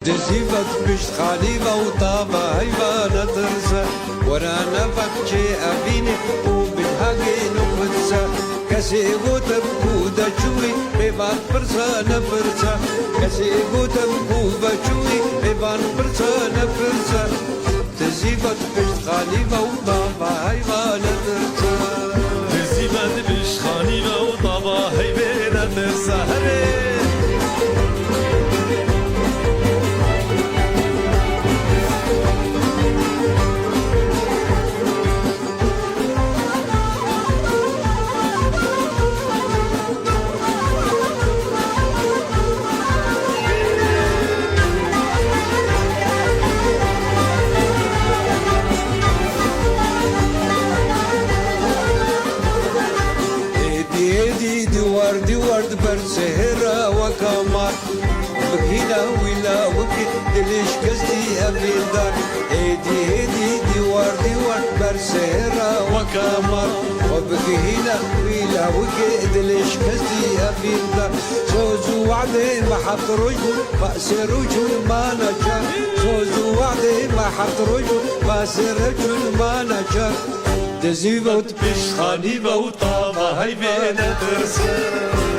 دزيفت بشت خاليفة وطابة هيبانة ترسى ورانا فكشي أبيني وبالهاقي نفرسى كسيبو تبكو دجوي بيبان فرسى نفرسى كسيبو تبكو بجوي بيبان فرسى نفرسى دزيفت بشت خاليفة وطابة هيبانة ترسى دزيفت بشت خاليفة وطابة هيبانة ترسى دوار برسهرة وكمار بكينا ولا وكي دلش قصدي أبيدار هيدي دوار برسهرة وكمار وبكينا ولا وكي دلش قصدي أبيدار سوزو وعدي ما حط رجل بأس رجل ما نجر سوزو وعدي ما حط رجل بأس رجل ما نجر دزيفت بشت خاليفة وطابة هيبانة ترسى